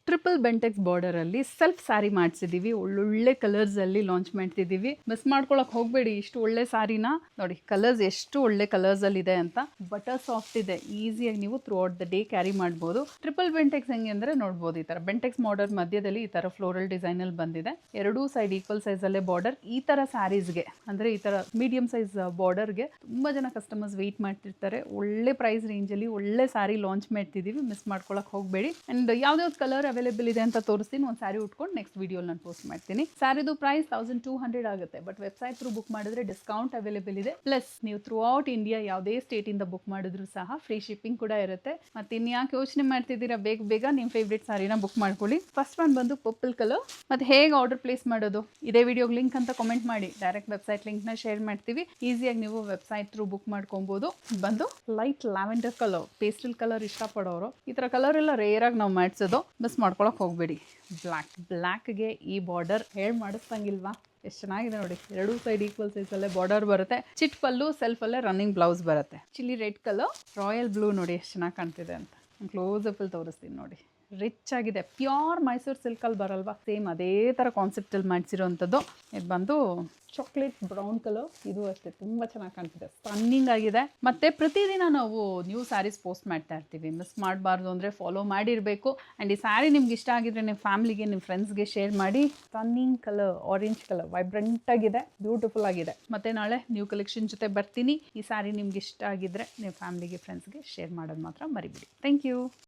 Triple Bentex border ಅಲ್ಲಿ self sari ಮಾಡಿಸಿದೀವಿ. ಒಳ್ಳೊಳ್ಳೆ colours ಅಲ್ಲಿ ಲಾಂಚ್ ಮಾಡ್ತಿದೀವಿ. ಮಿಸ್ ಮಾಡ್ಕೊಳಕ್ ಹೋಗ್ಬೇಡಿ. ಇಷ್ಟು ಒಳ್ಳೆ ಸ್ಯಾರಿನ ನೋಡಿ, ಕಲರ್ಸ್ ಎಷ್ಟು ಒಳ್ಳೆ ಕಲರ್ಸ್ ಅಲ್ಲಿ ಇದೆ ಅಂತ. ಬಟರ್ ಸಾಫ್ಟ್ ಇದೆ, ಈಸಿಯಾಗಿ ನೀವು through out the day carry ಮಾಡ್ಬೋದು. ಟ್ರಿಪಲ್ ಬೆಂಟೆಕ್ಸ್ ಹೆಂಗೆ ಅಂದ್ರೆ ನೋಡ್ಬೋದು, ಈ ತರ ಬೆಂಟೆಕ್ಸ್ ಬಾರ್ಡರ್ ಮಧ್ಯದಲ್ಲಿ ಈ ತರ ಫ್ಲೋರಲ್ ಡಿಸೈನ್ ಅಲ್ಲಿ ಬಂದಿದೆ. ಎರಡೂ ಸೈಡ್ ಈಕ್ವಲ್ ಸೈಜ್ ಅಲ್ಲೇ ಬಾರ್ಡರ್. ಈ ತರ ಸ್ಯಾರೀಸ್ಗೆ ಅಂದ್ರೆ ಈ ತರ ಮೀಡಿಯಂ ಸೈಜ್ ಬಾರ್ಡರ್ಗೆ ತುಂಬಾ ಜನ ಕಸ್ಟಮರ್ಸ್ ವೆಯ್ಟ್ ಮಾಡ್ತಿರ್ತಾರೆ. ಒಳ್ಳೆ ಪ್ರೈಸ್ ರೇಂಜ್ ಅಲ್ಲಿ ಒಳ್ಳೆ ಸ್ಯಾರಿ ಲಾಂಚ್ ಮಾಡ್ತಿದೀವಿ. ಮಿಸ್ ಮಾಡ್ಕೊಳಕ್ ಹೋಗ್ಬೇಡಿ. ಅಂಡ್ ಯಾವ್ದಾವ್ದು ಕಲರ್ ಅವೈಲೇಬಲ್ ಇದೆ ಅಂತ ತೋರಿಸ್ತೀನಿ. ಒಂದು ಸ್ಯಾರಿ ಉಟ್ಕೊಂಡು ನೆಕ್ಸ್ಟ್ ವಿಡಿಯೋ ನಾನು ಪೋಸ್ಟ್ ಮಾಡ್ತೀನಿ. ಸ್ಯಾರಿದು ಪ್ರೈಸ್ 1200 ಆಗುತ್ತೆ. ಬಟ್ ವೆಬ್ಸೈಟ್ ಥ್ರೂ ಬುಕ್ ಮಾಡಿದ್ರೆ ಡಿಸ್ಕೌಂಟ್ ಅವೈಲೇಬಲ್ ಇದೆ. ಪ್ಲಸ್ ನೀವು ಥ್ರೂ ಔಟ್ ಇಂಡಿಯಾ ಯಾವುದೇ ಸ್ಟೇಟ್ ಇಂದ ಬುಕ್ ಮಾಡಿದ್ರು ಸಹ ಫ್ರೀ ಶಿಪ್ಪಿಂಗ್ ಕೂಡ ಇರುತ್ತೆ. ಮತ್ತೆ ಇನ್ಯಾಕೆ ಯೋಚನೆ ಮಾಡ್ತಿದ್ದೀರಾ, ಬೇಗ ನಿಮ್ಮ ಫೇವ್ರೇಟ್ ಸ್ಯಾರಿನ ಬುಕ್ ಮಾಡ್ಕೊಳ್ಳಿ. ಫಸ್ಟ್ ಒನ್ ಬಂದು ಪರ್ಪಲ್ ಕಲರ್. ಮತ್ತೆ ಹೇಗೆ ಆರ್ಡರ್ ಪ್ಲೇಸ್ ಮಾಡೋದು, ಇದೇ ವಿಡಿಯೋಗೆ ಲಿಂಕ್ ಅಂತ ಕಾಮೆಂಟ್ ಮಾಡಿ. ಡೈರೆಕ್ಟ್ ವೆಬ್ಸೈಟ್ ಲಿಂಕ್ ನ ಶೇರ್ ಮಾಡ್ತೀವಿ. ಈಸಿಯಾಗಿ ನೀವು ವೆಬ್ಸೈಟ್ ಥ್ರೂ ಬುಕ್ ಮಾಡ್ಕೊಬಹುದು. ಬಂದು light lavender colour, pastel colour ಇಷ್ಟಪಡೋರು ಈ ತರ ಕಲರ್ ಎಲ್ಲ ರೇರ್ ಆಗಿ ನಾವು ಮಾಡಿಸೋದು. ಮಿಸ್ ಮಾಡ್ಕೊಳಕ್ ಹೋಗ್ಬೇಡಿ. ಬ್ಲ್ಯಾಕ್ಗೆ ಈ ಬಾರ್ಡರ್ ಮಾಡಿಸ್ದಂಗಿಲ್ವಾ, ಎಷ್ಟು ಚೆನ್ನಾಗಿದೆ ನೋಡಿ. ಎರಡೂ ಸೈಡ್ ಈಕ್ವಲ್ ಸೈಜ್ ಅಲ್ಲೇ ಬಾರ್ಡರ್ ಬರುತ್ತೆ. ಚಿಟ್ ಪಲ್ಲು, ಸೆಲ್ಫ್ ಅಲ್ಲೇ ರನ್ನಿಂಗ್ ಬ್ಲೌಸ್ ಬರುತ್ತೆ. Chilli red colour, royal blue ನೋಡಿ ಎಷ್ಟು ಚೆನ್ನಾಗಿ ಕಾಣ್ತಿದೆ ಅಂತ. ಕ್ಲೋಸ್ ಅಪ್ ಅಲ್ಲಿ ತೋರಿಸ್ತೀನಿ ನೋಡಿ. ರಿಚ್ ಆಗಿದೆ. ಪ್ಯೂರ್ ಮೈಸೂರು ಸಿಲ್ಕ್ ಅಲ್ಲಿ ಬರಲ್ವಾ, ಸೇಮ್ ಅದೇ ತರ ಕಾನ್ಸೆಪ್ಟ್ ಅಲ್ಲಿ ಮಾಡಿಸಿರೋಂಥದ್ದು. ಇದು ಬಂದು ಚಾಕ್ಲೇಟ್ ಬ್ರೌನ್ ಕಲರ್. ಇದು ಅಷ್ಟೇ ತುಂಬಾ ಚೆನ್ನಾಗಿ ಕಾಣ್ತಿದೆ, ಸ್ಟನ್ನಿಂಗ್ ಆಗಿದೆ. ಮತ್ತೆ ಪ್ರತಿದಿನ ನಾವು ನ್ಯೂ ಸ್ಯಾರೀಸ್ ಪೋಸ್ಟ್ ಮಾಡ್ತಾ ಇರ್ತೀವಿ. ಮಿಸ್ ಮಾಡಬಾರ್ದು ಅಂದ್ರೆ ಫಾಲೋ ಮಾಡಿರಬೇಕು. ಅಂಡ್ ಈ ಸ್ಯಾರಿ ನಿಮ್ಗೆ ಇಷ್ಟ ಆಗಿದ್ರೆ ನಿಮ್ಮ ಫ್ಯಾಮಿಲಿಗೆ, ನಿಮ್ಮ ಫ್ರೆಂಡ್ಸ್ಗೆ ಶೇರ್ ಮಾಡಿ. Stunning colour, orange colour, vibrant ಆಗಿದೆ, ಬ್ಯೂಟಿಫುಲ್ ಆಗಿದೆ. ಮತ್ತೆ ನಾಳೆ ನ್ಯೂ ಕಲೆಕ್ಷನ್ ಜೊತೆ ಬರ್ತೀನಿ. ಈ ಸ್ಯಾರಿ ನಿಮ್ಗೆ ಇಷ್ಟ ಆಗಿದ್ರೆ ನಿಮ್ಮ ಫ್ಯಾಮಿಲಿಗೆ, ಫ್ರೆಂಡ್ಸ್ಗೆ ಶೇರ್ ಮಾಡೋದು ಮಾತ್ರ ಮರಿಬೇಡಿ. Thank you.